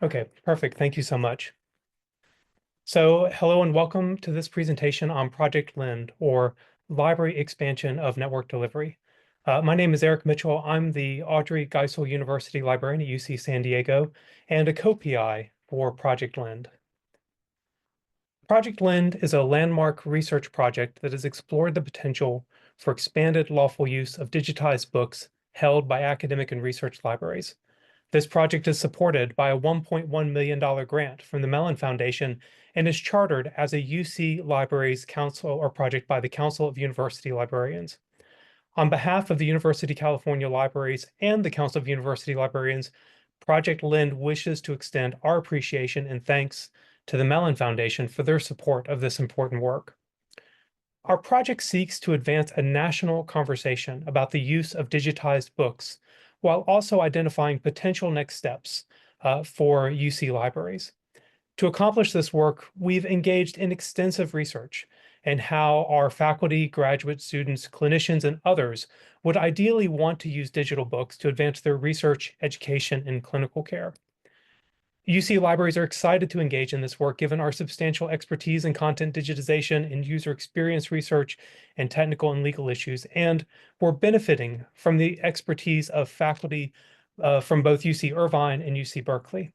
Okay, perfect. Thank you so much. So hello and welcome to this presentation on Project Lend, or Library Expansion of Network Delivery. My name is Eric Mitchell. I'm the Audrey Geisel University Librarian at UC San Diego and a co-PI for Project Lend. Project Lend is a landmark research project that has explored the potential for expanded lawful use of digitized books held by academic and research libraries. This project is supported by a $1.1 million grant from the Mellon Foundation and is chartered as a UC Libraries Council or project by the Council of University Librarians. On behalf of the University of California Libraries and the Council of University Librarians, Project Lend wishes to extend our appreciation and thanks to the Mellon Foundation for their support of this important work. Our project seeks to advance a national conversation about the use of digitized books, while also identifying potential next steps for UC libraries. To accomplish this work, we've engaged in extensive research and how our faculty, graduate students, clinicians, and others would ideally want to use digital books to advance their research, education, and clinical care. UC libraries are excited to engage in this work given our substantial expertise in content digitization and user experience research and technical and legal issues, and we're benefiting from the expertise of faculty from both UC Irvine and UC Berkeley.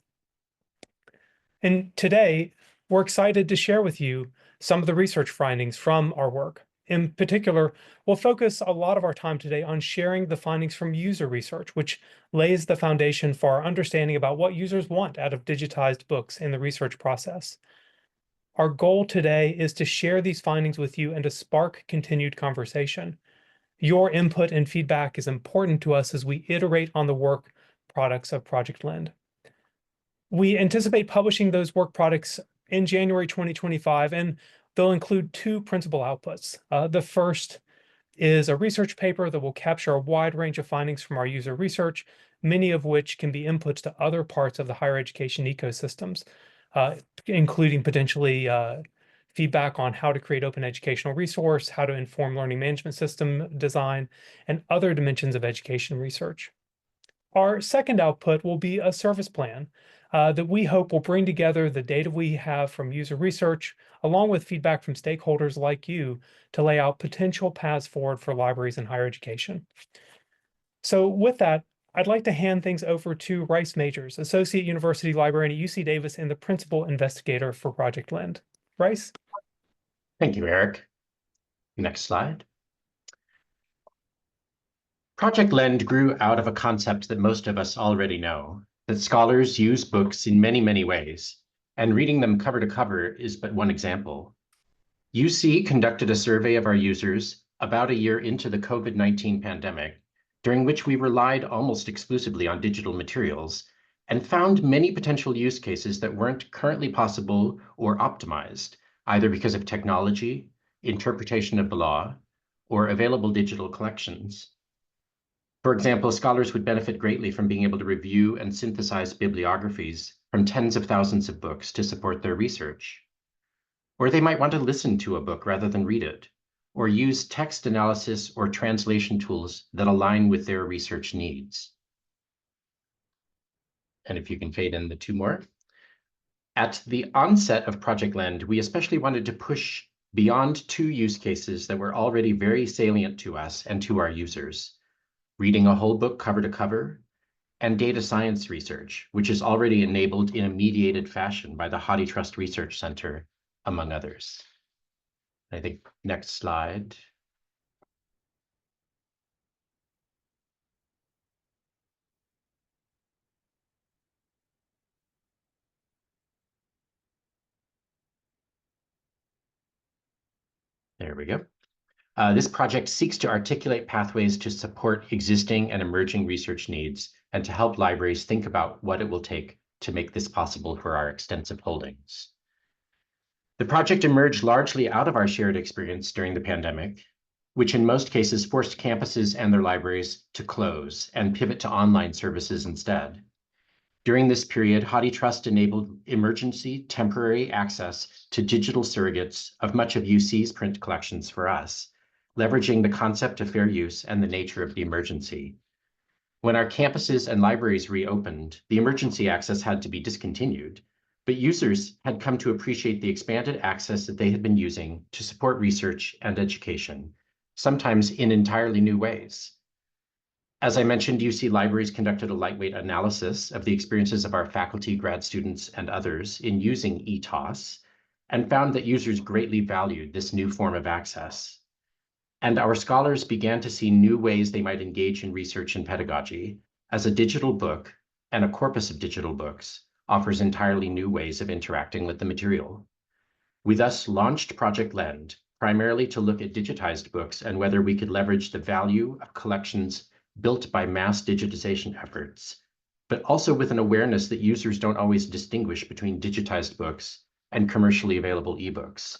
And today, we're excited to share with you some of the research findings from our work. In particular, we'll focus a lot of our time today on sharing the findings from user research, which lays the foundation for our understanding about what users want out of digitized books in the research process. Our goal today is to share these findings with you and to spark continued conversation. Your input and feedback is important to us as we iterate on the work products of Project Lend. We anticipate publishing those work products in January 2025, and they'll include two principal outputs. The first is a research paper that will capture a wide range of findings from our user research, many of which can be inputs to other parts of the higher education ecosystems, including potentially feedback on how to create open educational resource, how to inform learning management system design, and other dimensions of education research. Our second output will be a service plan that we hope will bring together the data we have from user research, along with feedback from stakeholders like you, to lay out potential paths forward for libraries in higher education. So with that, I'd like to hand things over to Rice Majors, Associate University Librarian at UC Davis and the Principal Investigator for Project Lend. Rice? Thank you, Eric. Next slide. Project Lend grew out of a concept that most of us already know, that scholars use books in many, many ways, and reading them cover to cover is but one example. UC conducted a survey of our users about a year into the COVID-19 pandemic, during which we relied almost exclusively on digital materials, and found many potential use cases that weren't currently possible or optimized, either because of technology, interpretation of the law, or available digital collections. For example, scholars would benefit greatly from being able to review and synthesize bibliographies from tens of thousands of books to support their research. Or they might want to listen to a book rather than read it, or use text analysis or translation tools that align with their research needs. And if you can fade in the two more. At the onset of Project Lend, we especially wanted to push beyond two use cases that were already very salient to us and to our users: reading a whole book cover to cover, and data science research, which is already enabled in a mediated fashion by the HathiTrust Research Center, among others. I think next slide. There we go. This project seeks to articulate pathways to support existing and emerging research needs and to help libraries think about what it will take to make this possible for our extensive holdings. The project emerged largely out of our shared experience during the pandemic, which in most cases forced campuses and their libraries to close and pivot to online services instead. During this period, HathiTrust enabled emergency temporary access to digital surrogates of much of UC's print collections for us, leveraging the concept of fair use and the nature of the emergency. When our campuses and libraries reopened, the emergency access had to be discontinued, but users had come to appreciate the expanded access that they had been using to support research and education, sometimes in entirely new ways. As I mentioned, UC Libraries conducted a lightweight analysis of the experiences of our faculty, grad students, and others in using eTOS, and found that users greatly valued this new form of access. And our scholars began to see new ways they might engage in research and pedagogy, as a digital book and a corpus of digital books offers entirely new ways of interacting with the material. We thus launched Project Lend, primarily to look at digitized books and whether we could leverage the value of collections built by mass digitization efforts, but also with an awareness that users don't always distinguish between digitized books and commercially available ebooks.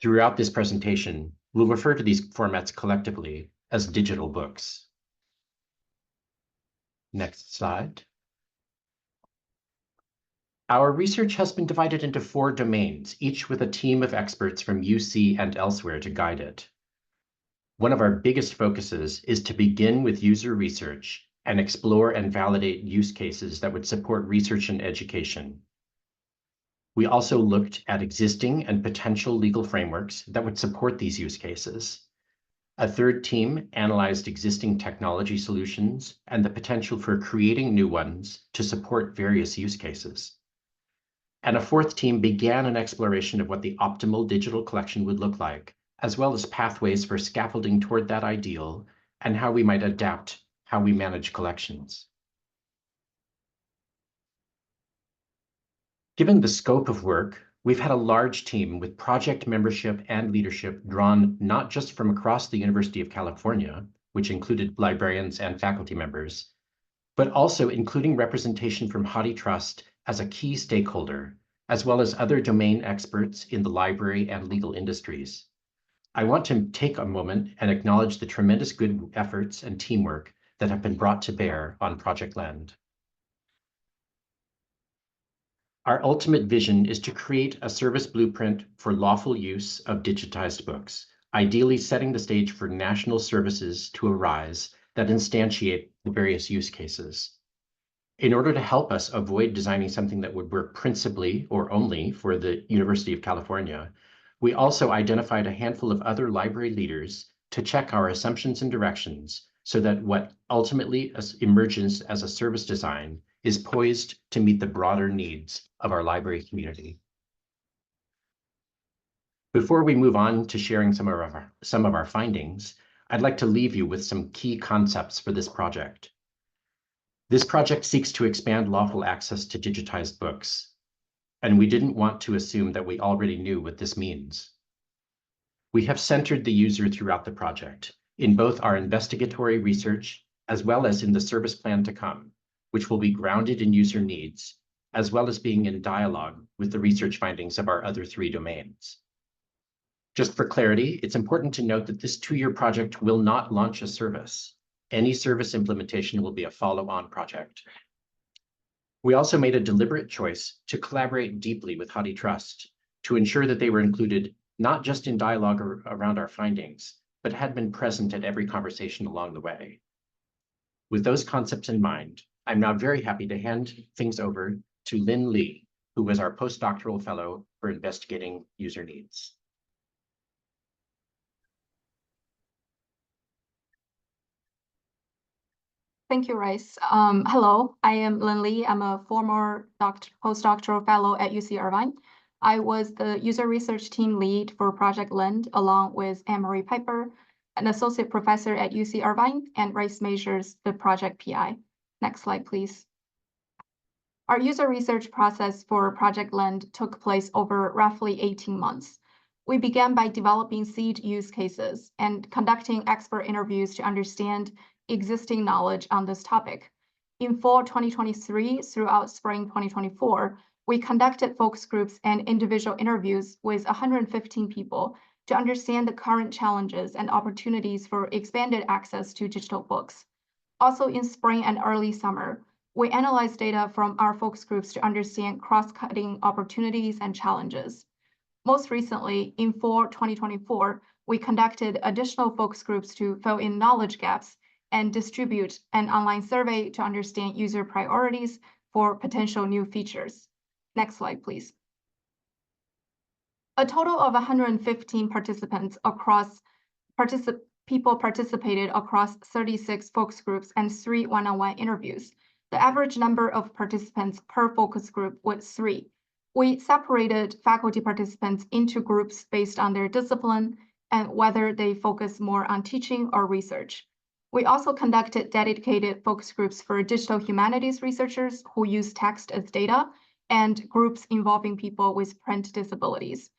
Throughout this presentation, we'll refer to these formats collectively as digital books. Next slide. Our research has been divided into 4 domains, each with a team of experts from UC and elsewhere to guide it. One of our biggest focuses is to begin with user research and explore and validate use cases that would support research and education. We also looked at existing and potential legal frameworks that would support these use cases. A third team analyzed existing technology solutions and the potential for creating new ones to support various use cases. And a fourth team began an exploration of what the optimal digital collection would look like, as well as pathways for scaffolding toward that ideal and how we might adapt how we manage collections. Given the scope of work, we've had a large team with project membership and leadership drawn not just from across the University of California, which included librarians and faculty members, but also including representation from HathiTrust as a key stakeholder, as well as other domain experts in the library and legal industries. I want to take a moment and acknowledge the tremendous good efforts and teamwork that have been brought to bear on Project Lend. Our ultimate vision is to create a service blueprint for lawful use of digitized books, ideally setting the stage for national services to arise that instantiate the various use cases. In order to help us avoid designing something that would work principally or only for the University of California, we also identified a handful of other library leaders to check our assumptions and directions so that what ultimately emerges as a service design is poised to meet the broader needs of our library community. Before we move on to sharing some of our findings, I'd like to leave you with some key concepts for this project. This project seeks to expand lawful access to digitized books, and we didn't want to assume that we already knew what this means. We have centered the user throughout the project, in both our investigatory research as well as in the service plan to come, which will be grounded in user needs, as well as being in dialogue with the research findings of our other 3 domains. Just for clarity, it's important to note that this 2-year project will not launch a service. Any service implementation will be a follow-on project. We also made a deliberate choice to collaborate deeply with HathiTrust to ensure that they were included not just in dialogue around our findings, but had been present at every conversation along the way. With those concepts in mind, I'm now very happy to hand things over to Lynn Lee, who was our postdoctoral fellow for investigating user needs. Thank you, Rice. Hello, I am Lynn Lee. I'm a former postdoctoral fellow at UC Irvine. I was the user research team lead for Project Lend, along with Anne-Marie Piper, an associate professor at UC Irvine, and Rice Majors, the project PI. Next slide, please. Our user research process for Project Lend took place over roughly 18 months. We began by developing seed use cases and conducting expert interviews to understand existing knowledge on this topic. In fall 2023 throughout spring 2024, we conducted focus groups and individual interviews with 115 people to understand the current challenges and opportunities for expanded access to digital books. Also in spring and early summer, we analyzed data from our focus groups to understand cross-cutting opportunities and challenges. Most recently, in fall 2024, we conducted additional focus groups to fill in knowledge gaps and distribute an online survey to understand user priorities for potential new features. Next slide, please. A total of 115 people participated across 36 focus groups and 3 one-on-one interviews. The average number of participants per focus group was 3. We separated faculty participants into groups based on their discipline and whether they focus more on teaching or research. We also conducted dedicated focus groups for digital humanities researchers who use text as data and groups involving people with print disabilities.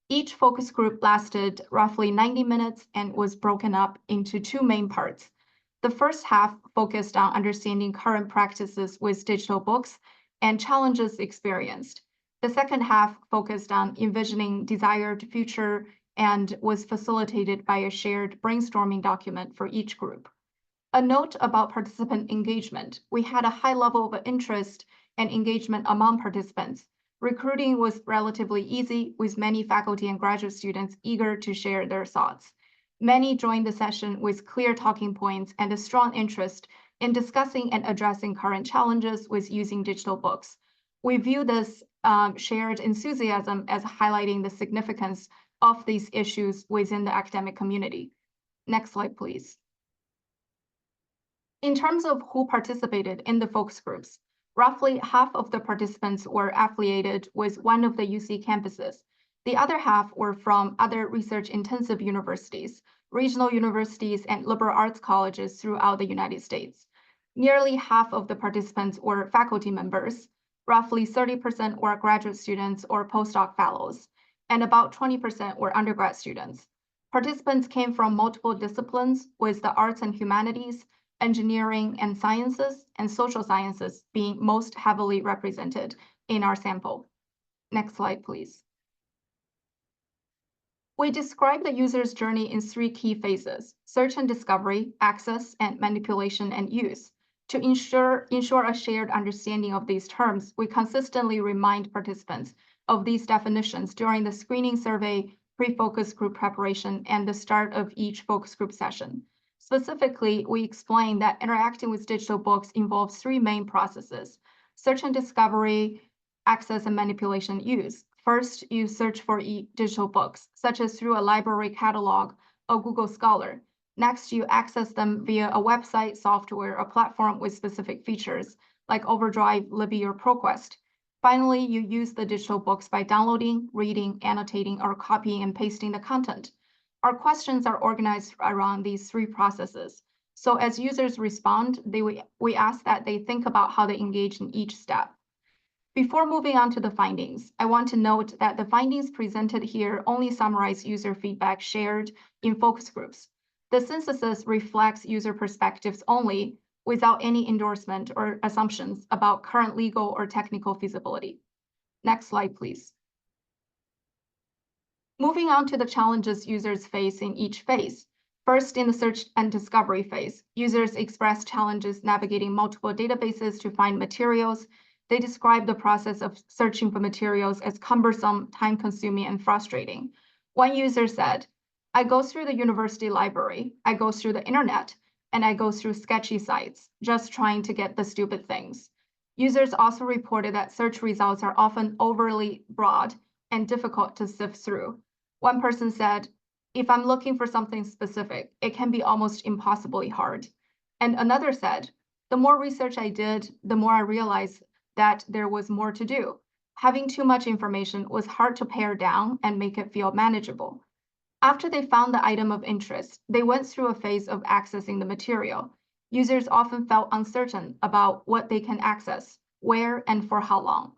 Each focus group lasted roughly 90 minutes and was broken up into 2 main parts. The first half focused on understanding current practices with digital books and challenges experienced. The second half focused on envisioning desired future and was facilitated by a shared brainstorming document for each group. A note about participant engagement. We had a high level of interest and engagement among participants. Recruiting was relatively easy, with many faculty and graduate students eager to share their thoughts. Many joined the session with clear talking points and a strong interest in discussing and addressing current challenges with using digital books. We view this shared enthusiasm as highlighting the significance of these issues within the academic community. Next slide, please. In terms of who participated in the focus groups, roughly half of the participants were affiliated with one of the UC campuses. The other half were from other research-intensive universities, regional universities, and liberal arts colleges throughout the United States. Nearly half of the participants were faculty members, roughly 30% were graduate students or postdoc fellows, and about 20% were undergrad students. Participants came from multiple disciplines, with the arts and humanities, engineering and sciences, and social sciences being most heavily represented in our sample. Next slide, please. We describe the user's journey in 3 key phases: search and discovery, access, and manipulation and use. To ensure a shared understanding of these terms, we consistently remind participants of these definitions during the screening survey, pre-focus group preparation, and the start of each focus group session. Specifically, we explain that interacting with digital books involves 3 main processes: search and discovery, access, and manipulation use. First, you search for digital books, such as through a library catalog or Google Scholar. Next, you access them via a website, software, or platform with specific features, like Overdrive, Libby, or ProQuest. Finally, you use the digital books by downloading, reading, annotating, or copying and pasting the content. Our questions are organized around these 3 processes. So as users respond, we ask that they think about how they engage in each step. Before moving on to the findings, I want to note that the findings presented here only summarize user feedback shared in focus groups. The synthesis reflects user perspectives only, without any endorsement or assumptions about current legal or technical feasibility. Next slide, please. Moving on to the challenges users face in each phase. First, in the search and discovery phase, users express challenges navigating multiple databases to find materials. They describe the process of searching for materials as cumbersome, time-consuming, and frustrating. One user said, "I go through the university library, I go through the internet, and I go through sketchy sites, just trying to get the stupid things." Users also reported that search results are often overly broad and difficult to sift through. One person said, "If I'm looking for something specific, it can be almost impossibly hard." And another said, "The more research I did, the more I realized that there was more to do. Having too much information was hard to pare down and make it feel manageable." After they found the item of interest, they went through a phase of accessing the material. Users often felt uncertain about what they can access, where, and for how long.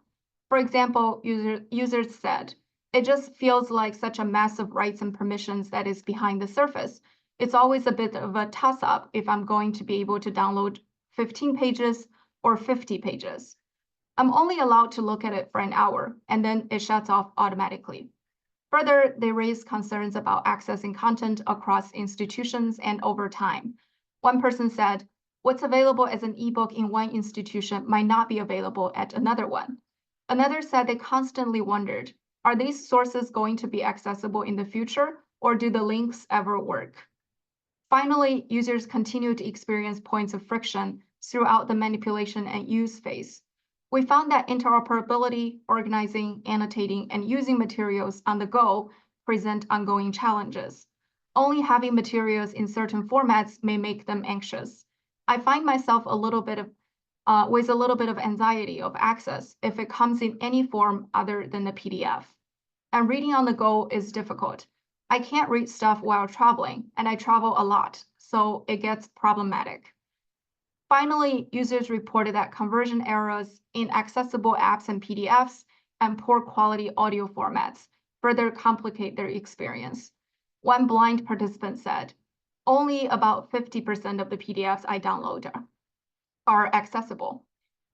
For example, users said, "It just feels like such a mess of rights and permissions that is behind the surface. It's always a bit of a toss-up if I'm going to be able to download 15 pages or 50 pages. I'm only allowed to look at it for an hour, and then it shuts off automatically." Further, they raised concerns about accessing content across institutions and over time. One person said, "What's available as an ebook in one institution might not be available at another one." Another said they constantly wondered, are these sources going to be accessible in the future, or do the links ever work? Finally, users continue to experience points of friction throughout the manipulation and use phase. We found that interoperability, organizing, annotating, and using materials on the go present ongoing challenges. Only having materials in certain formats may make them anxious. I find myself with a little bit of anxiety of access if it comes in any form other than the PDF. And reading on the go is difficult. I can't read stuff while traveling, and I travel a lot, so it gets problematic. Finally, users reported that conversion errors in accessible apps and PDFs and poor quality audio formats further complicate their experience. One blind participant said, "Only about 50% of the PDFs I download are accessible."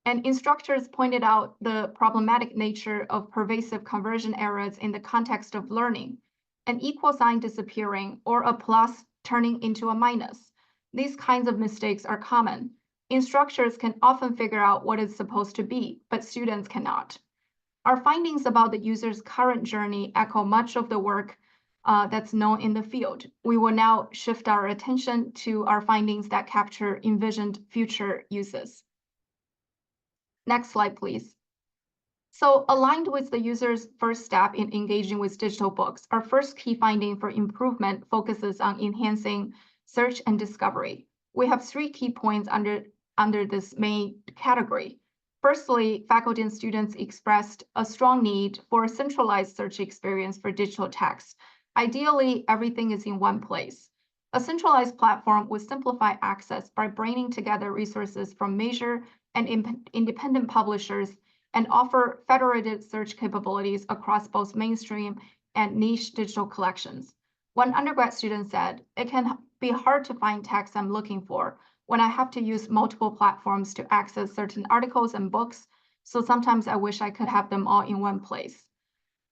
And instructors pointed out the problematic nature of pervasive conversion errors in the context of learning, an equal sign disappearing or a plus turning into a minus. These kinds of mistakes are common. Instructors can often figure out what it's supposed to be, but students cannot. Our findings about the user's current journey echo much of the work that's known in the field. We will now shift our attention to our findings that capture envisioned future uses. Next slide, please. So aligned with the user's first step in engaging with digital books, our first key finding for improvement focuses on enhancing search and discovery. We have 3 key points under this main category. Firstly, faculty and students expressed a strong need for a centralized search experience for digital text. Ideally, everything is in one place. A centralized platform would simplify access by bringing together resources from major and independent publishers and offer federated search capabilities across both mainstream and niche digital collections. One undergrad student said, "It can be hard to find text I'm looking for when I have to use multiple platforms to access certain articles and books, so sometimes I wish I could have them all in one place."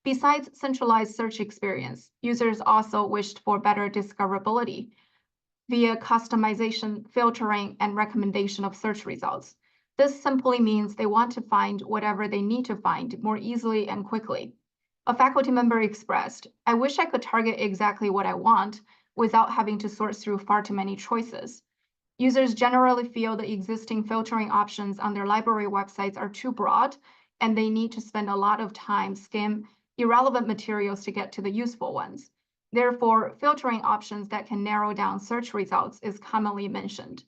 Besides centralized search experience, users also wished for better discoverability via customization, filtering, and recommendation of search results. This simply means they want to find whatever they need to find more easily and quickly. A faculty member expressed, "I wish I could target exactly what I want without having to sort through far too many choices." Users generally feel the existing filtering options on their library websites are too broad, and they need to spend a lot of time skim irrelevant materials to get to the useful ones. Therefore, filtering options that can narrow down search results is commonly mentioned.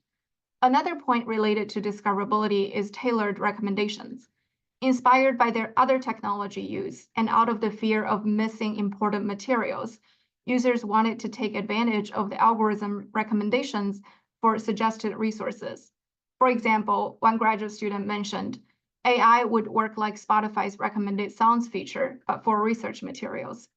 Another point related to discoverability is tailored recommendations. Inspired by their other technology use and out of the fear of missing important materials, users wanted to take advantage of the algorithm recommendations for suggested resources. For example, one graduate student mentioned, AI would work like Spotify's recommended songs feature, but for research materials.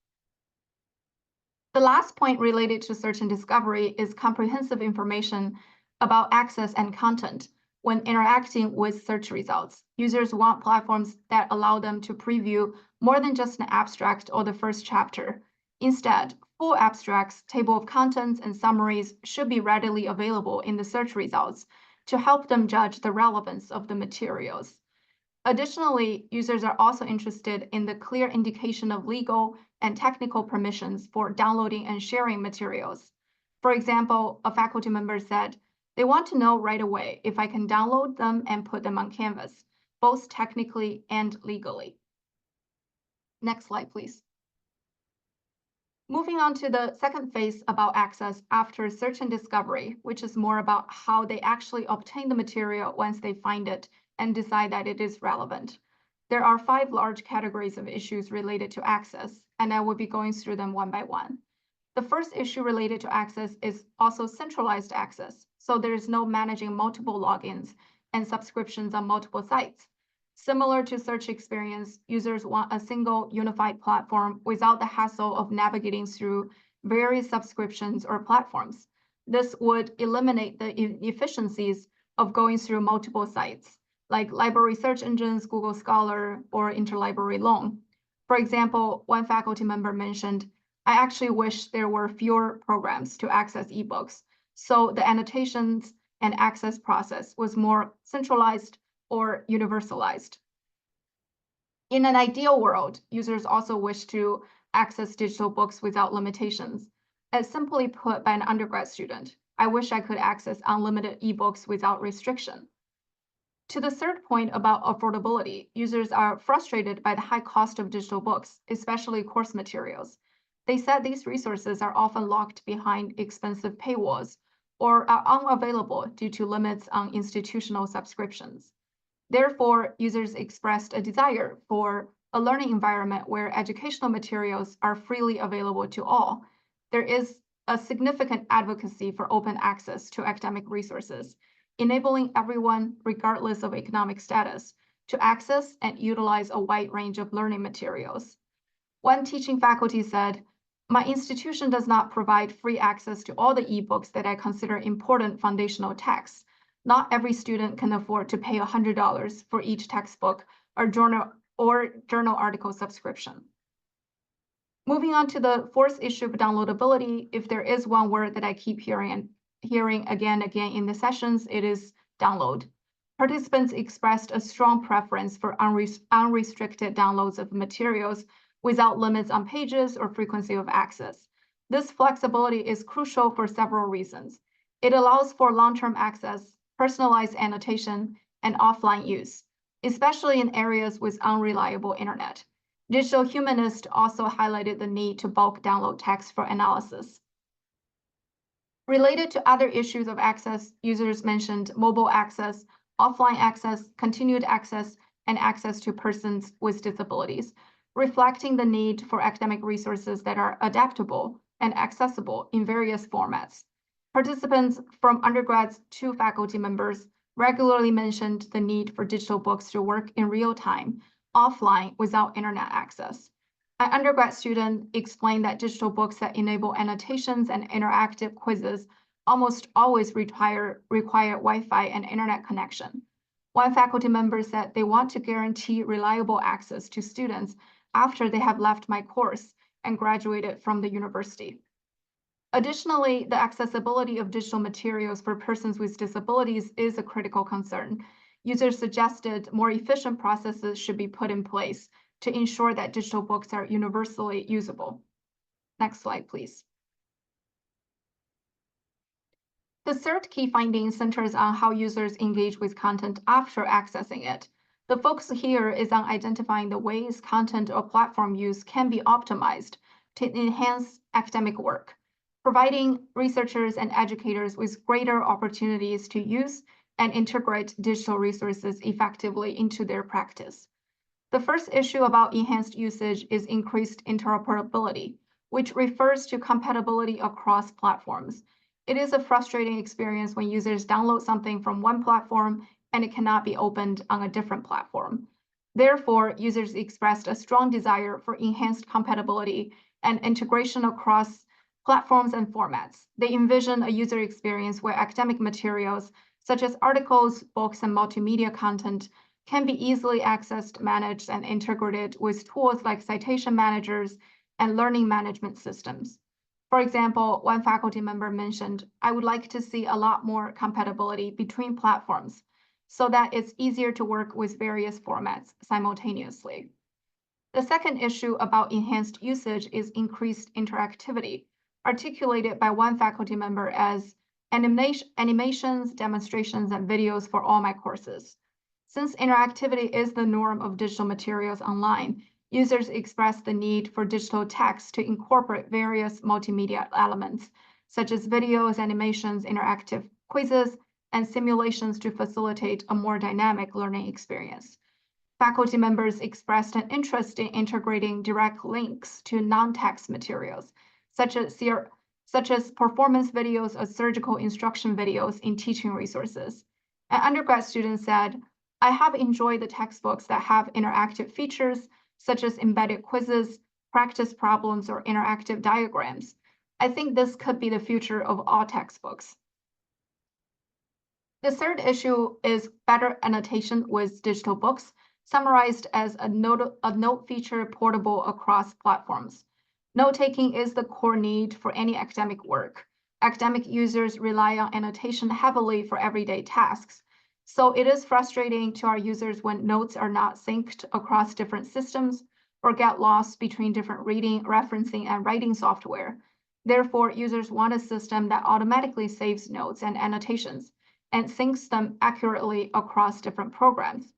The last point related to search and discovery is comprehensive information about access and content when interacting with search results. Users want platforms that allow them to preview more than just an abstract or the first chapter. Instead, full abstracts, table of contents, and summaries should be readily available in the search results to help them judge the relevance of the materials. Additionally, users are also interested in the clear indication of legal and technical permissions for downloading and sharing materials. For example, a faculty member said, "They want to know right away if I can download them and put them on Canvas, both technically and legally." Next slide, please. Moving on to the second phase about access after search and discovery, which is more about how they actually obtain the material once they find it and decide that it is relevant. There are 5 large categories of issues related to access, and I will be going through them one by one. The first issue related to access is also centralized access, so there is no managing multiple logins and subscriptions on multiple sites. Similar to search experience, users want a single unified platform without the hassle of navigating through various subscriptions or platforms. This would eliminate the inefficiencies of going through multiple sites, like library search engines, Google Scholar, or interlibrary loan. For example, one faculty member mentioned, "I actually wish there were fewer programs to access ebooks, so the annotations and access process was more centralized or universalized." In an ideal world, users also wish to access digital books without limitations. As simply put by an undergrad student, I wish I could access unlimited ebooks without restriction. To the third point about affordability, users are frustrated by the high cost of digital books, especially course materials. They said these resources are often locked behind expensive paywalls or are unavailable due to limits on institutional subscriptions. Therefore, users expressed a desire for a learning environment where educational materials are freely available to all. There is a significant advocacy for open access to academic resources, enabling everyone, regardless of economic status, to access and utilize a wide range of learning materials. One teaching faculty said, "My institution does not provide free access to all the ebooks that I consider important foundational texts. Not every student can afford to pay $100 for each textbook or journal article subscription." Moving on to the fourth issue of downloadability, if there is one word that I keep hearing again and again in the sessions, it is download. Participants expressed a strong preference for unrestricted downloads of materials without limits on pages or frequency of access. This flexibility is crucial for several reasons. It allows for long-term access, personalized annotation, and offline use, especially in areas with unreliable internet. Digital humanists also highlighted the need to bulk download text for analysis. Related to other issues of access, users mentioned mobile access, offline access, continued access, and access to persons with disabilities, reflecting the need for academic resources that are adaptable and accessible in various formats. Participants from undergrads to faculty members regularly mentioned the need for digital books to work in real time, offline without internet access. An undergrad student explained that digital books that enable annotations and interactive quizzes almost always require Wi-Fi and internet connection. One faculty member said they want to guarantee reliable access to students after they have left my course and graduated from the university. Additionally, the accessibility of digital materials for persons with disabilities is a critical concern. Users suggested more efficient processes should be put in place to ensure that digital books are universally usable. Next slide, please. The third key finding centers on how users engage with content after accessing it. The focus here is on identifying the ways content or platform use can be optimized to enhance academic work, providing researchers and educators with greater opportunities to use and integrate digital resources effectively into their practice. The first issue about enhanced usage is increased interoperability, which refers to compatibility across platforms. It is a frustrating experience when users download something from one platform and it cannot be opened on a different platform. Therefore, users expressed a strong desire for enhanced compatibility and integration across platforms and formats. They envision a user experience where academic materials, such as articles, books, and multimedia content, can be easily accessed, managed, and integrated with tools like citation managers and learning management systems. For example, one faculty member mentioned, "I would like to see a lot more compatibility between platforms so that it's easier to work with various formats simultaneously." The second issue about enhanced usage is increased interactivity, articulated by one faculty member as animations, demonstrations, and videos for all my courses. Since interactivity is the norm of digital materials online, users express the need for digital text to incorporate various multimedia elements, such as videos, animations, interactive quizzes, and simulations to facilitate a more dynamic learning experience. Faculty members expressed an interest in integrating direct links to non-text materials, such as performance videos or surgical instruction videos in teaching resources. An undergrad student said, "I have enjoyed the textbooks that have interactive features, such as embedded quizzes, practice problems, or interactive diagrams. I think this could be the future of all textbooks." The third issue is better annotation with digital books, summarized as a note feature portable across platforms. Note-taking is the core need for any academic work. Academic users rely on annotation heavily for everyday tasks, so it is frustrating to our users when notes are not synced across different systems or get lost between different reading, referencing, and writing software. Therefore, users want a system that automatically saves notes and annotations and syncs them accurately across different programs.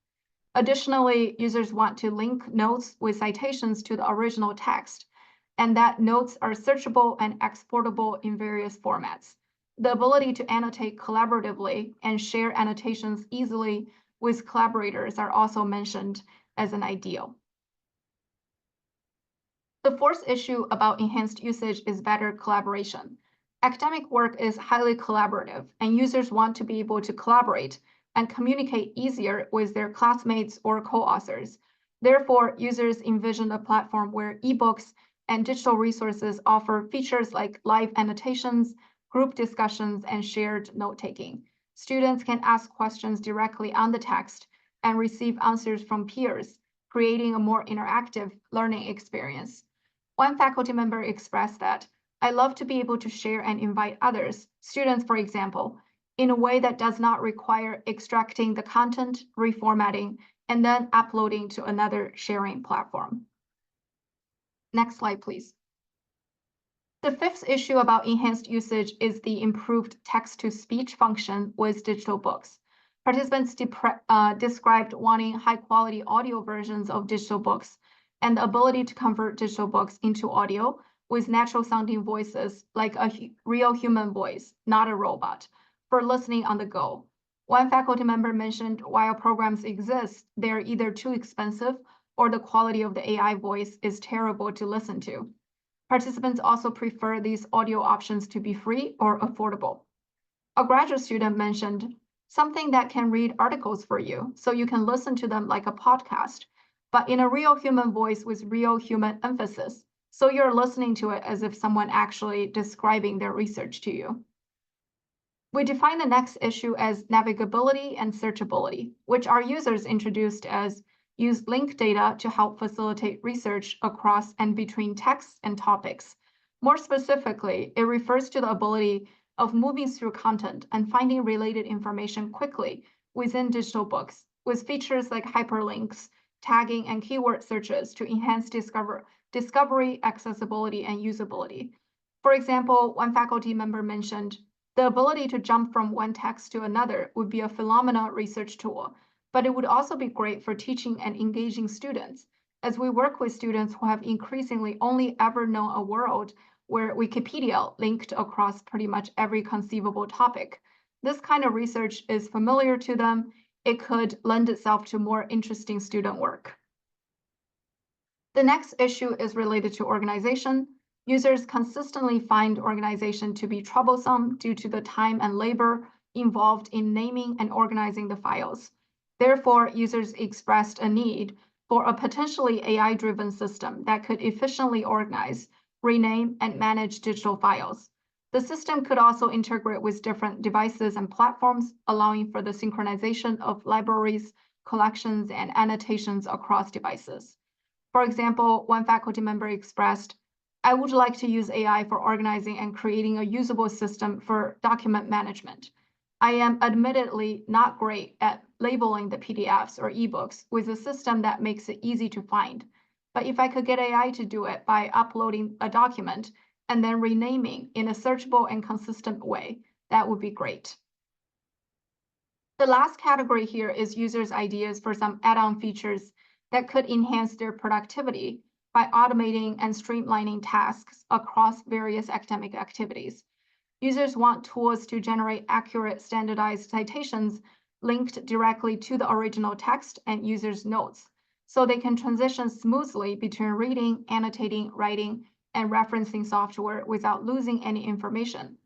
Additionally, users want to link notes with citations to the original text, and that notes are searchable and exportable in various formats. The ability to annotate collaboratively and share annotations easily with collaborators are also mentioned as an ideal. The fourth issue about enhanced usage is better collaboration. Academic work is highly collaborative, and users want to be able to collaborate and communicate easier with their classmates or co-authors. Therefore, users envision a platform where ebooks and digital resources offer features like live annotations, group discussions, and shared note-taking. Students can ask questions directly on the text and receive answers from peers, creating a more interactive learning experience. One faculty member expressed that, "I love to be able to share and invite others, students for example, in a way that does not require extracting the content, reformatting, and then uploading to another sharing platform." Next slide, please. The fifth issue about enhanced usage is the improved text-to-speech function with digital books. Participants described wanting high-quality audio versions of digital books and the ability to convert digital books into audio with natural-sounding voices like a real human voice, not a robot, for listening on the go. One faculty member mentioned while programs exist, they're either too expensive or the quality of the AI voice is terrible to listen to. Participants also prefer these audio options to be free or affordable. A graduate student mentioned something that can read articles for you so you can listen to them like a podcast, but in a real human voice with real human emphasis, so you're listening to it as if someone actually describing their research to you. We define the next issue as navigability and searchability, which our users introduced as use link data to help facilitate research across and between texts and topics. More specifically, it refers to the ability of moving through content and finding related information quickly within digital books, with features like hyperlinks, tagging, and keyword searches to enhance discovery, accessibility, and usability. For example, one faculty member mentioned the ability to jump from one text to another would be a phenomenal research tool, but it would also be great for teaching and engaging students, as we work with students who have increasingly only ever known a world where Wikipedia linked across pretty much every conceivable topic. This kind of research is familiar to them. It could lend itself to more interesting student work. The next issue is related to organization. Users consistently find organization to be troublesome due to the time and labor involved in naming and organizing the files. Therefore, users expressed a need for a potentially AI-driven system that could efficiently organize, rename, and manage digital files. The system could also integrate with different devices and platforms, allowing for the synchronization of libraries, collections, and annotations across devices. For example, one faculty member expressed, "I would like to use AI for organizing and creating a usable system for document management. I am admittedly not great at labeling the PDFs or ebooks with a system that makes it easy to find. But if I could get AI to do it by uploading a document and then renaming in a searchable and consistent way, that would be great." The last category here is users' ideas for some add-on features that could enhance their productivity by automating and streamlining tasks across various academic activities. Users want tools to generate accurate standardized citations linked directly to the original text and users' notes, so they can transition smoothly between reading, annotating, writing, and referencing software without losing any information.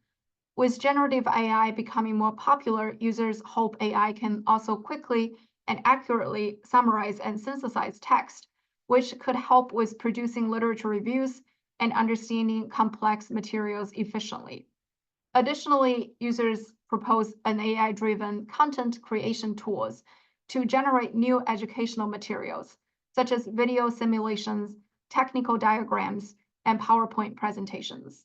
With generative AI becoming more popular, users hope AI can also quickly and accurately summarize and synthesize text, which could help with producing literature reviews and understanding complex materials efficiently. Additionally, users propose an AI-driven content creation tools to generate new educational materials, such as video simulations, technical diagrams, and PowerPoint presentations.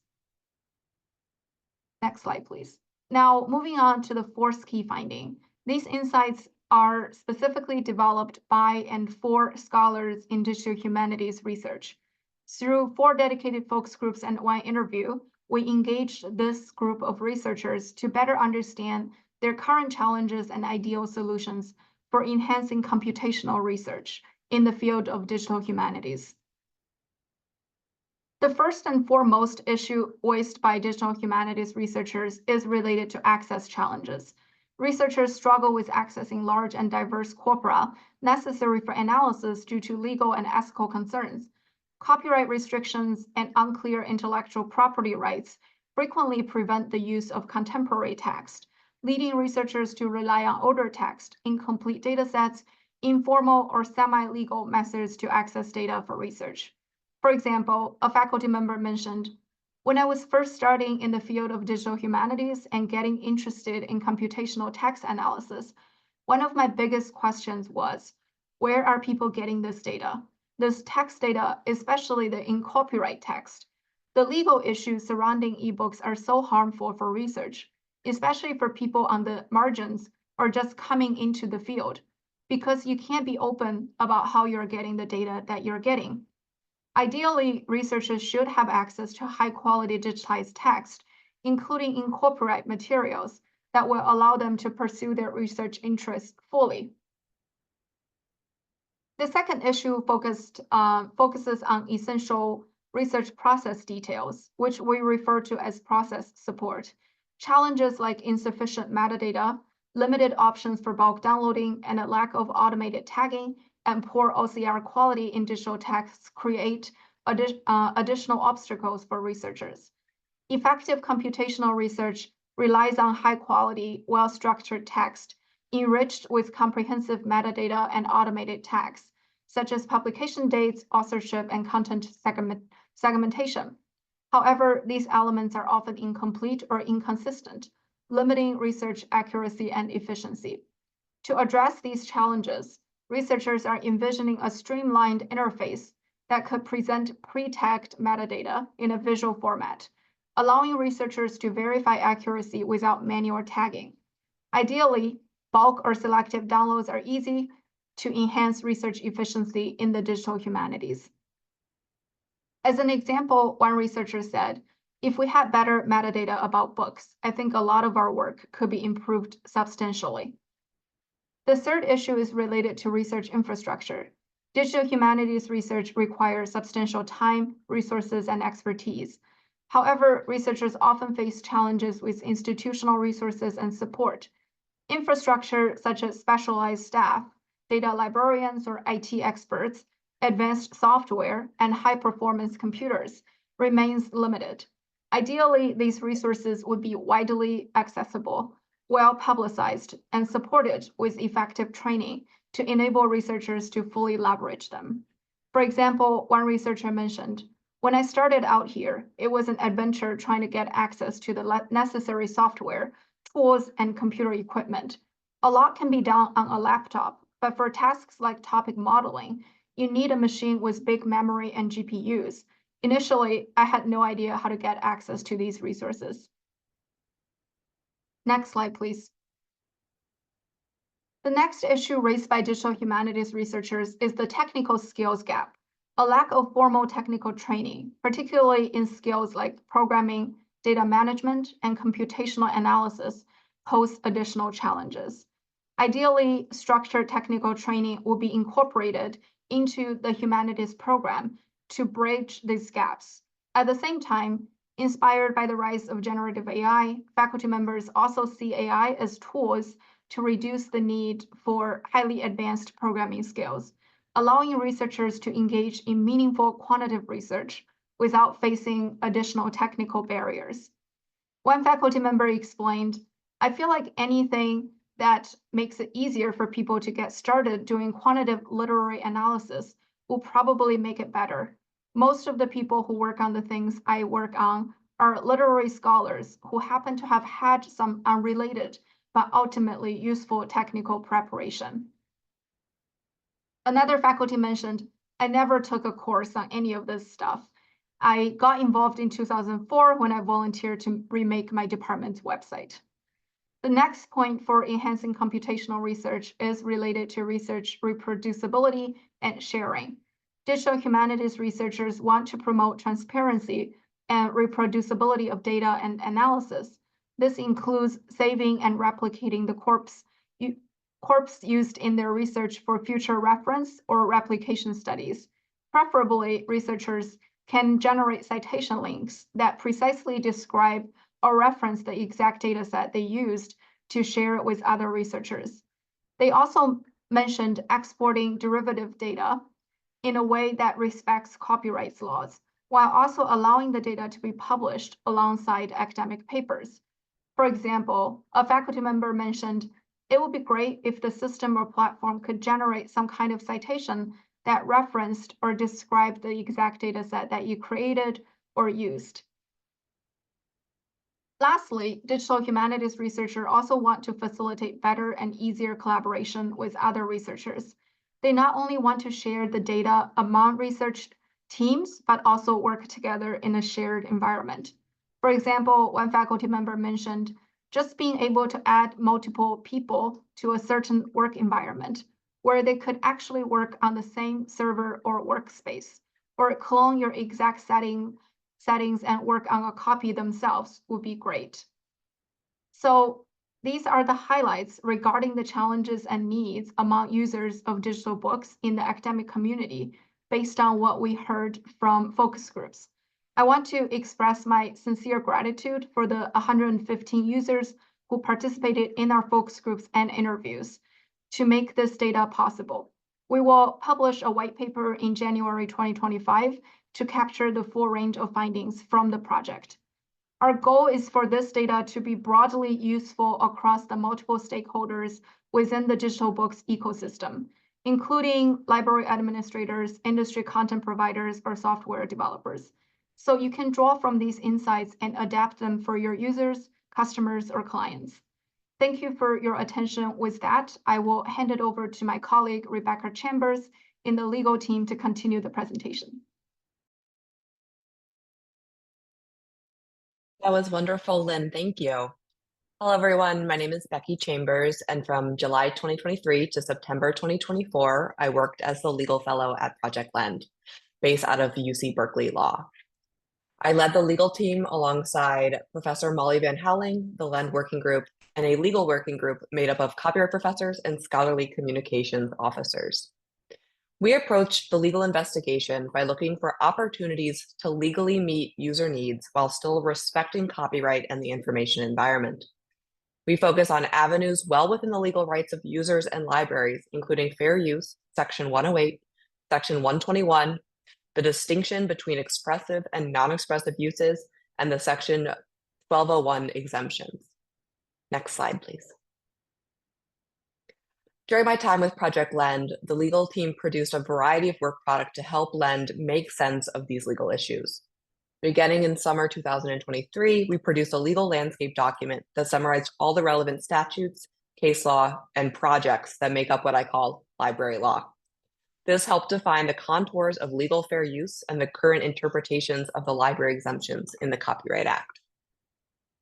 Next slide, please. Now, moving on to the fourth key finding. These insights are specifically developed by and for scholars in digital humanities research. Through 4 dedicated focus groups and 1 interview, we engaged this group of researchers to better understand their current challenges and ideal solutions for enhancing computational research in the field of digital humanities. The first and foremost issue voiced by digital humanities researchers is related to access challenges. Researchers struggle with accessing large and diverse corpora necessary for analysis due to legal and ethical concerns. Copyright restrictions and unclear intellectual property rights frequently prevent the use of contemporary text, leading researchers to rely on older text, incomplete datasets, informal or semi-legal methods to access data for research. For example, a faculty member mentioned, when I was first starting in the field of digital humanities and getting interested in computational text analysis, one of my biggest questions was, where are people getting this data? This text data, especially the in copyright text. The legal issues surrounding ebooks are so harmful for research, especially for people on the margins or just coming into the field, because you can't be open about how you're getting the data that you're getting. Ideally, researchers should have access to high-quality digitized text, including in copyright materials, that will allow them to pursue their research interests fully. The second issue focuses on essential research process details, which we refer to as process support. Challenges like insufficient metadata, limited options for bulk downloading, and a lack of automated tagging and poor OCR quality in digital texts create additional obstacles for researchers. Effective computational research relies on high-quality, well-structured text enriched with comprehensive metadata and automated tags, such as publication dates, authorship, and content segmentation. However, these elements are often incomplete or inconsistent, limiting research accuracy and efficiency. To address these challenges, researchers are envisioning a streamlined interface that could present pre-tagged metadata in a visual format, allowing researchers to verify accuracy without manual tagging. Ideally, bulk or selective downloads are easy to enhance research efficiency in the digital humanities. As an example, one researcher said, if we had better metadata about books, I think a lot of our work could be improved substantially. The third issue is related to research infrastructure. Digital humanities research requires substantial time, resources, and expertise. However, researchers often face challenges with institutional resources and support. Infrastructure such as specialized staff, data librarians or IT experts, advanced software, and high-performance computers remains limited. Ideally, these resources would be widely accessible, well-publicized, and supported with effective training to enable researchers to fully leverage them. For example, one researcher mentioned, when I started out here, it was an adventure trying to get access to the necessary software, tools, and computer equipment. A lot can be done on a laptop, but for tasks like topic modeling, you need a machine with big memory and GPUs. Initially, I had no idea how to get access to these resources. Next slide, please. The next issue raised by digital humanities researchers is the technical skills gap. A lack of formal technical training, particularly in skills like programming, data management, and computational analysis, pose additional challenges. Ideally, structured technical training will be incorporated into the humanities program to bridge these gaps. At the same time, inspired by the rise of generative AI, faculty members also see AI as tools to reduce the need for highly advanced programming skills, allowing researchers to engage in meaningful quantitative research without facing additional technical barriers. One faculty member explained, I feel like anything that makes it easier for people to get started doing quantitative literary analysis will probably make it better. Most of the people who work on the things I work on are literary scholars who happen to have had some unrelated but ultimately useful technical preparation. Another faculty mentioned, I never took a course on any of this stuff. I got involved in 2004 when I volunteered to remake my department's website. The next point for enhancing computational research is related to research reproducibility and sharing. Digital humanities researchers want to promote transparency and reproducibility of data and analysis. This includes saving and replicating the corpus used in their research for future reference or replication studies. Preferably, researchers can generate citation links that precisely describe or reference the exact data set they used to share it with other researchers. They also mentioned exporting derivative data in a way that respects copyright laws, while also allowing the data to be published alongside academic papers. For example, a faculty member mentioned it would be great if the system or platform could generate some kind of citation that referenced or described the exact data set that you created or used. Lastly, digital humanities researchers also want to facilitate better and easier collaboration with other researchers. They not only want to share the data among research teams, but also work together in a shared environment. For example, one faculty member mentioned just being able to add multiple people to a certain work environment where they could actually work on the same server or workspace, or clone your exact settings and work on a copy themselves would be great. So these are the highlights regarding the challenges and needs among users of digital books in the academic community based on what we heard from focus groups. I want to express my sincere gratitude for the 115 users who participated in our focus groups and interviews to make this data possible. We will publish a white paper in January 2025 to capture the full range of findings from the project. Our goal is for this data to be broadly useful across the multiple stakeholders within the digital books ecosystem, including library administrators, industry content providers, or software developers. So you can draw from these insights and adapt them for your users, customers, or clients. Thank you for your attention. With that, I will hand it over to my colleague, Rebecca Chambers, in the legal team to continue the presentation. That was wonderful, Lynn. Thank you. Hello, everyone. My name is Becky Chambers, and from July 2023 to September 2024, I worked as the legal fellow at Project Lend, based out of UC Berkeley Law. I led the legal team alongside Professor Molly Van Houweling, the Lend Working Group, and a legal working group made up of copyright professors and scholarly communications officers. We approached the legal investigation by looking for opportunities to legally meet user needs while still respecting copyright and the information environment. We focus on avenues well within the legal rights of users and libraries, including fair use, Section 108, Section 121, the distinction between expressive and non-expressive uses, and the Section 1201 exemptions. Next slide, please. During my time with Project Lend, the legal team produced a variety of work product to help Lend make sense of these legal issues. Beginning in summer 2023, we produced a legal landscape document that summarized all the relevant statutes, case law, and projects that make up what I call library law. This helped define the contours of legal fair use and the current interpretations of the library exemptions in the Copyright Act.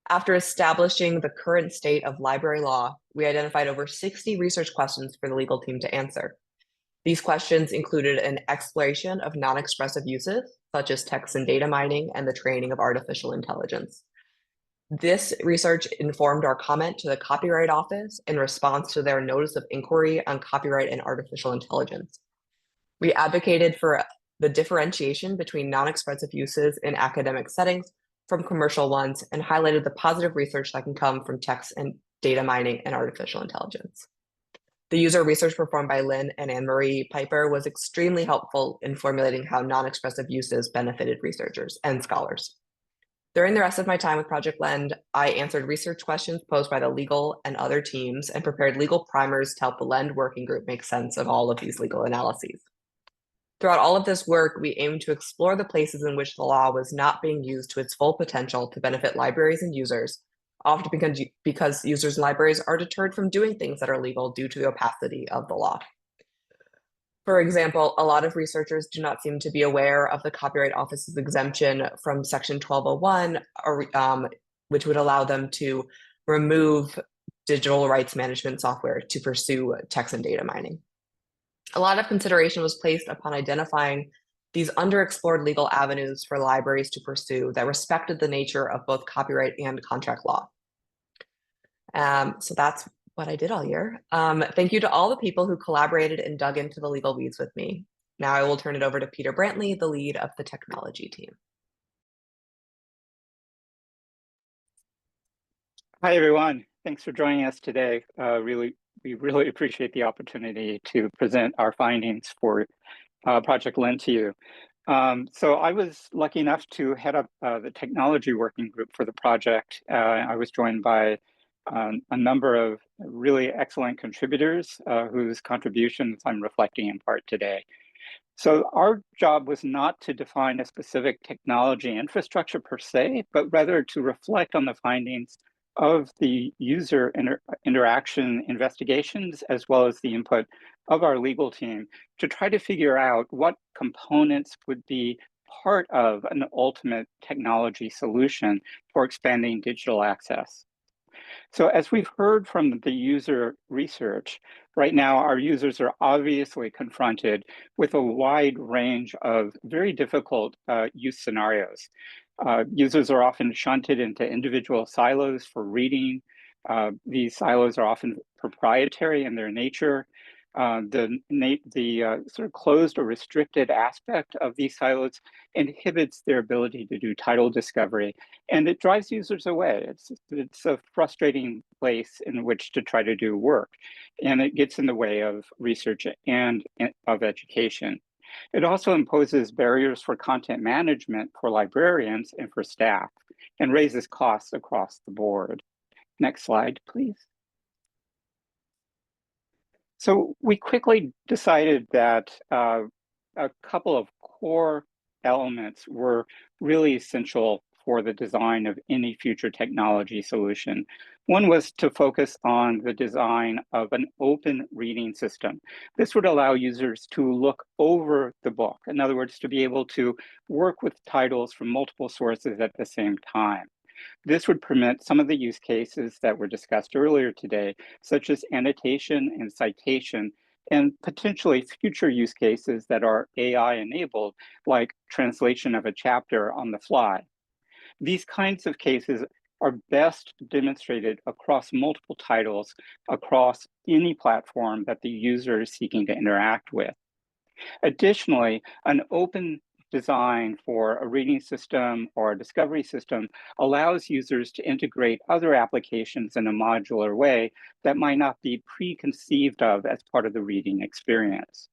After establishing the current state of library law, we identified over 60 research questions for the legal team to answer. These questions included an exploration of non-expressive uses, such as text and data mining and the training of artificial intelligence. This research informed our comment to the Copyright Office in response to their notice of inquiry on copyright and artificial intelligence. We advocated for the differentiation between non-expressive uses in academic settings from commercial ones and highlighted the positive research that can come from text and data mining and artificial intelligence. The user research performed by Lynn and Anne-Marie Piper was extremely helpful in formulating how non-expressive uses benefited researchers and scholars. During the rest of my time with Project Lend, I answered research questions posed by the legal and other teams and prepared legal primers to help the Lend working group make sense of all of these legal analyses. Throughout all of this work, we aimed to explore the places in which the law was not being used to its full potential to benefit libraries and users, often because users and libraries are deterred from doing things that are legal due to the opacity of the law. For example, a lot of researchers do not seem to be aware of the Copyright Office's exemption from Section 1201, which would allow them to remove digital rights management software to pursue text and data mining. A lot of consideration was placed upon identifying these underexplored legal avenues for libraries to pursue that respected the nature of both copyright and contract law. So that's what I did all year. Thank you to all the people who collaborated and dug into the legal weeds with me. Now I will turn it over to Peter Brantley, the lead of the technology team. Hi, everyone. Thanks for joining us today. We really appreciate the opportunity to present our findings for Project Lend to you. So I was lucky enough to head up the technology working group for the project. I was joined by a number of really excellent contributors whose contributions I'm reflecting in part today. So our job was not to define a specific technology infrastructure per se, but rather to reflect on the findings of the user interaction investigations, as well as the input of our legal team, to try to figure out what components would be part of an ultimate technology solution for expanding digital access. So as we've heard from the user research, right now our users are obviously confronted with a wide range of very difficult use scenarios. Users are often shunted into individual silos for reading. These silos are often proprietary in their nature. The sort of closed or restricted aspect of these silos inhibits their ability to do title discovery, and it drives users away. It's a frustrating place in which to try to do work, and it gets in the way of research and of education. It also imposes barriers for content management for librarians and for staff, and raises costs across the board. Next slide, please. So we quickly decided that a couple of core elements were really essential for the design of any future technology solution. One was to focus on the design of an open reading system. This would allow users to look over the book. In other words, to be able to work with titles from multiple sources at the same time. This would permit some of the use cases that were discussed earlier today, such as annotation and citation, and potentially future use cases that are AI enabled, like translation of a chapter on the fly. These kinds of cases are best demonstrated across multiple titles, across any platform that the user is seeking to interact with. Additionally, an open design for a reading system or a discovery system allows users to integrate other applications in a modular way that might not be preconceived of as part of the reading experience.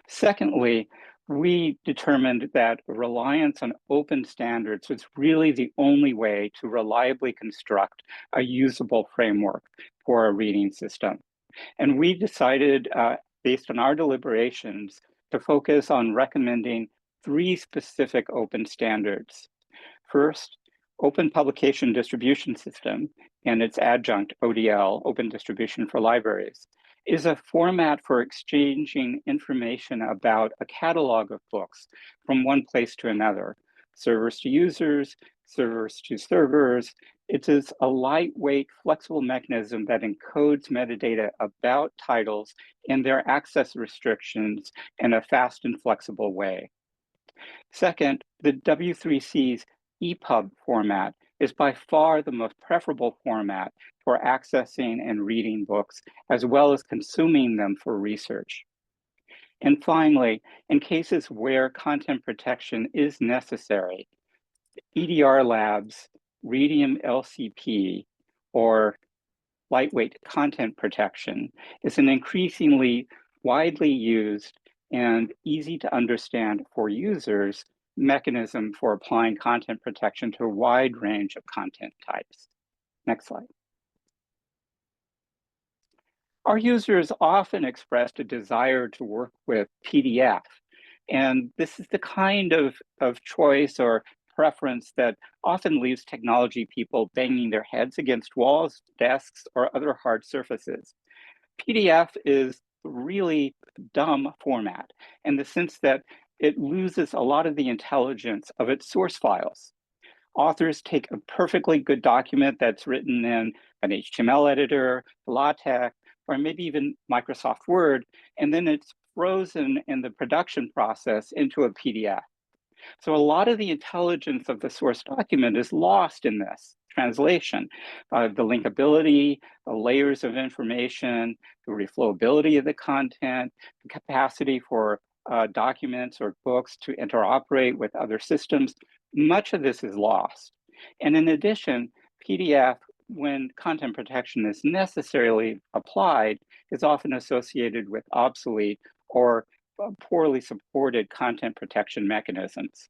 Secondly, we determined that reliance on open standards was really the only way to reliably construct a usable framework for a reading system. And we decided, based on our deliberations, to focus on recommending 3 specific open standards. First, Open Publication Distribution System and its adjunct ODL, Open Distribution for Libraries, is a format for exchanging information about a catalog of books from one place to another, servers to users, servers to servers. It is a lightweight, flexible mechanism that encodes metadata about titles and their access restrictions in a fast and flexible way. Second, the W3C's EPUB format is by far the most preferable format for accessing and reading books, as well as consuming them for research. And finally, in cases where content protection is necessary, EDR Labs, Redium LCP, or lightweight content protection is an increasingly widely used and easy to understand for users mechanism for applying content protection to a wide range of content types. Next slide. Our users often expressed a desire to work with PDF, and this is the kind of choice or preference that often leaves technology people banging their heads against walls, desks, or other hard surfaces. PDF is really dumb format in the sense that it loses a lot of the intelligence of its source files. Authors take a perfectly good document that's written in an HTML editor, LaTeX, or maybe even Microsoft Word, and then it's frozen in the production process into a PDF. So a lot of the intelligence of the source document is lost in this translation. The linkability, the layers of information, the reflowability of the content, the capacity for documents or books to interoperate with other systems, much of this is lost. And in addition, PDF, when content protection is necessarily applied, is often associated with obsolete or poorly supported content protection mechanisms.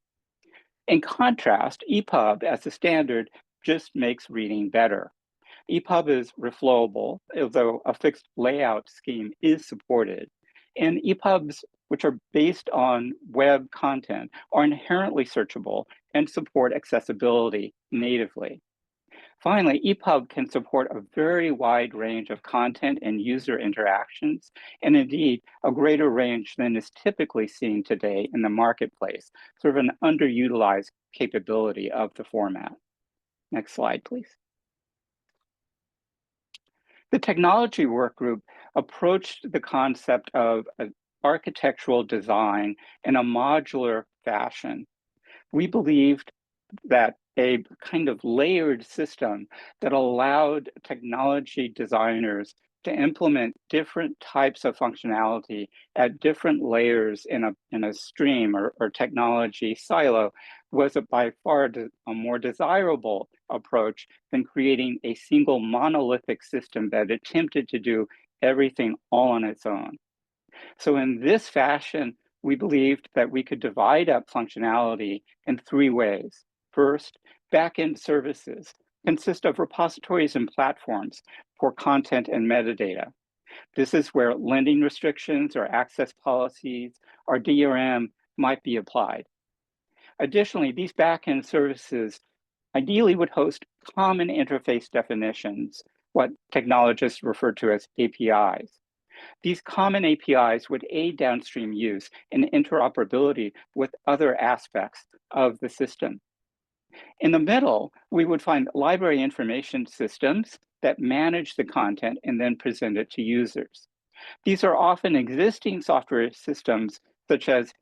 In contrast, EPUB as a standard just makes reading better. EPUB is reflowable, although a fixed layout scheme is supported. And EPUBs, which are based on web content, are inherently searchable and support accessibility natively. Finally, EPUB can support a very wide range of content and user interactions, and indeed a greater range than is typically seen today in the marketplace, sort of an underutilized capability of the format. Next slide, please. The technology work group approached the concept of an architectural design in a modular fashion. We believed that a kind of layered system that allowed technology designers to implement different types of functionality at different layers in a stream or technology silo was by far a more desirable approach than creating a single monolithic system that attempted to do everything all on its own. So in this fashion, we believed that we could divide up functionality in three ways. First, backend services consist of repositories and platforms for content and metadata. This is where lending restrictions or access policies or DRM might be applied. Additionally, these backend services ideally would host common interface definitions, what technologists refer to as APIs. These common APIs would aid downstream use and interoperability with other aspects of the system. In the middle, we would find library information systems that manage the content and then present it to users. These are often existing software systems, such as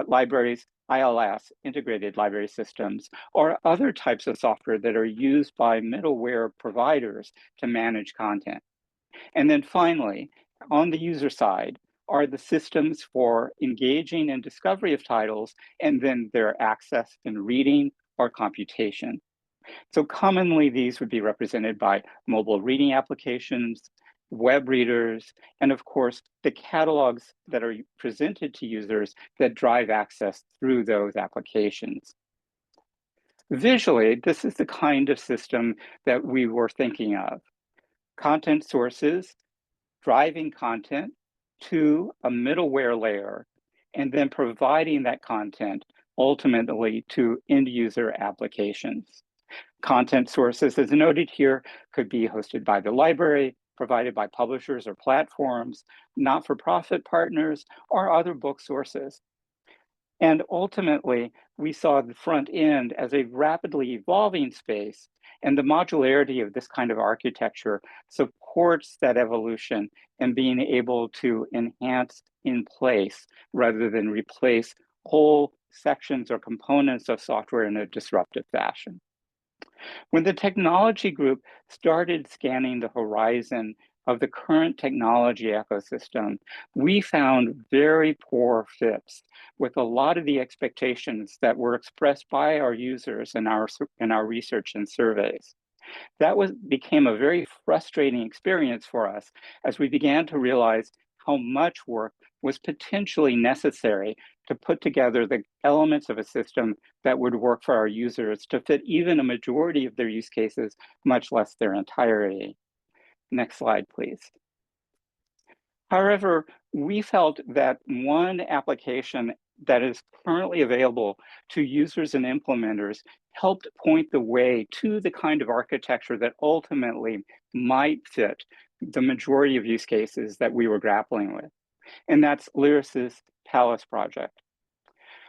libraries, ILS, integrated library systems, or other types of software that are used by middleware providers to manage content. And then finally, on the user side, are the systems for engaging in discovery of titles and then their access in reading or computation. So commonly, these would be represented by mobile reading applications, web readers, and of course, the catalogs that are presented to users that drive access through those applications. Visually, this is the kind of system that we were thinking of. Content sources driving content to a middleware layer, and then providing that content ultimately to end user applications. Content sources, as noted here, could be hosted by the library, provided by publishers or platforms, not-for-profit partners, or other book sources. And ultimately, we saw the front end as a rapidly evolving space, and the modularity of this kind of architecture supports that evolution and being able to enhance in place rather than replace whole sections or components of software in a disruptive fashion. When the technology group started scanning the horizon of the current technology ecosystem, we found very poor fits with a lot of the expectations that were expressed by our users in our research and surveys. That became a very frustrating experience for us as we began to realize how much work was potentially necessary to put together the elements of a system that would work for our users to fit even a majority of their use cases, much less their entirety. Next slide, please. However, we felt that one application that is currently available to users and implementers helped point the way to the kind of architecture that ultimately might fit the majority of use cases that we were grappling with. And that's Lyris's Palace project.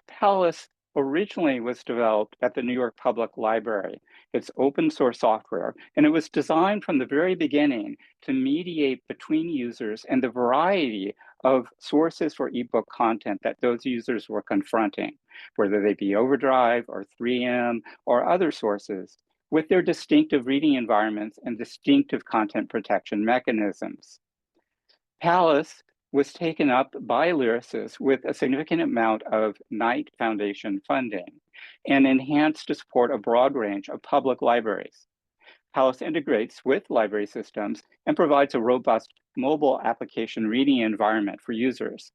Palace originally was developed at the New York Public Library, It's open source software, and it was designed from the very beginning to mediate between users and the variety of sources for ebook content that those users were confronting, whether they be Overdrive or 3M or other sources, with their distinctive reading environments and distinctive content protection mechanisms. Palace was taken up by Lyrasis with a significant amount of Knight Foundation funding and enhanced to support a broad range of public libraries. Palace integrates with library systems and provides a robust mobile application reading environment for users.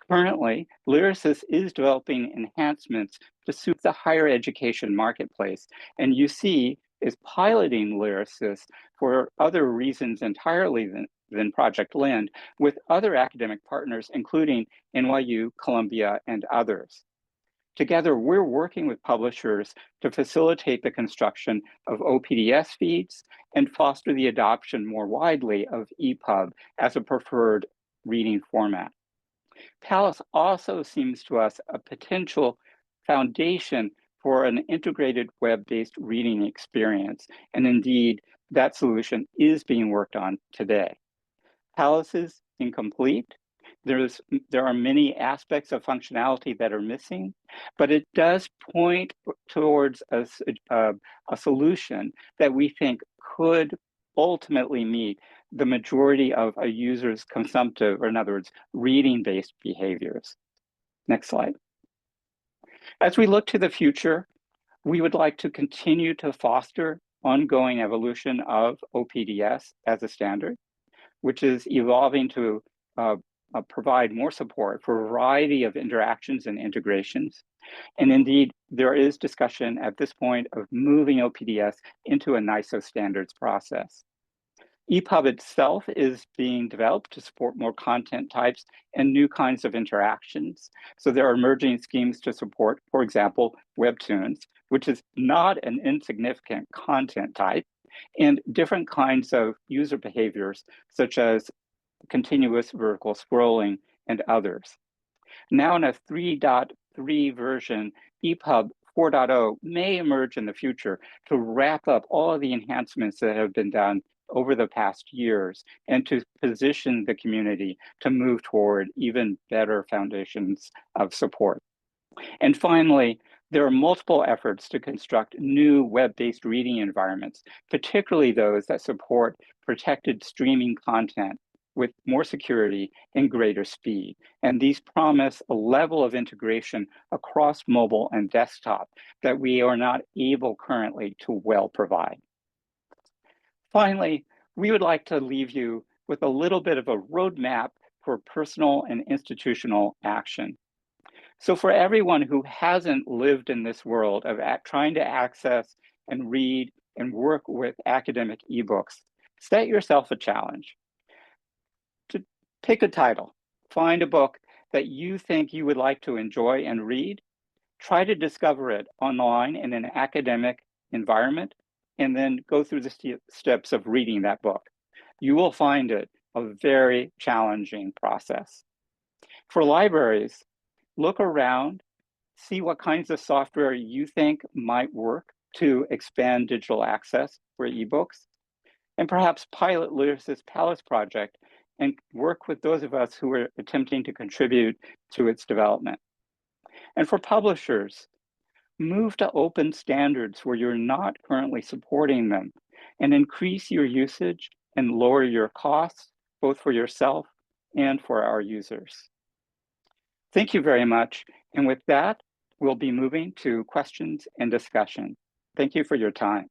Currently, Lyrasis is developing enhancements to suit the higher education marketplace, and UC is piloting Lyrasis for other reasons entirely than Project Lend with other academic partners, including NYU, Columbia, and others. Together, we're working with publishers to facilitate the construction of OPDS feeds and foster the adoption more widely of EPUB as a preferred reading format. Palace also seems to us a potential foundation for an integrated web-based reading experience. And indeed, that solution is being worked on today. Palace is incomplete. There are many aspects of functionality that are missing, but it does point towards a solution that we think could ultimately meet the majority of a user's consumptive, or in other words, reading-based behaviors. Next slide. As we look to the future, we would like to continue to foster ongoing evolution of OPDS as a standard, which is evolving to provide more support for a variety of interactions and integrations. And indeed, there is discussion at this point of moving OPDS into a NISO standards process. EPUB itself is being developed to support more content types and new kinds of interactions. So there are emerging schemes to support, for example, webtoons, which is not an insignificant content type, and different kinds of user behaviors, such as continuous vertical scrolling and others. Now in a 3.3 version, EPUB 4.0 may emerge in the future to wrap up all of the enhancements that have been done over the past years and to position the community to move toward even better foundations of support. And finally, there are multiple efforts to construct new web-based reading environments, particularly those that support protected streaming content with more security and greater speed. And these promise a level of integration across mobile and desktop that we are not able currently to well provide. Finally, we would like to leave you with a little bit of a roadmap for personal and institutional action. So for everyone who hasn't lived in this world of trying to access and read and work with academic ebooks, set yourself a challenge. To pick a title, find a book that you think you would like to enjoy and read, try to discover it online in an academic environment, and then go through the steps of reading that book. You will find it a very challenging process. For libraries, look around, see what kinds of software you think might work to expand digital access for ebooks, and perhaps pilot Lyrasis Palace project and work with those of us who are attempting to contribute to its development. And for publishers, move to open standards where you're not currently supporting them and increase your usage and lower your costs, both for yourself and for our users. Thank you very much. And with that, we'll be moving to questions and discussion. Thank you for your time.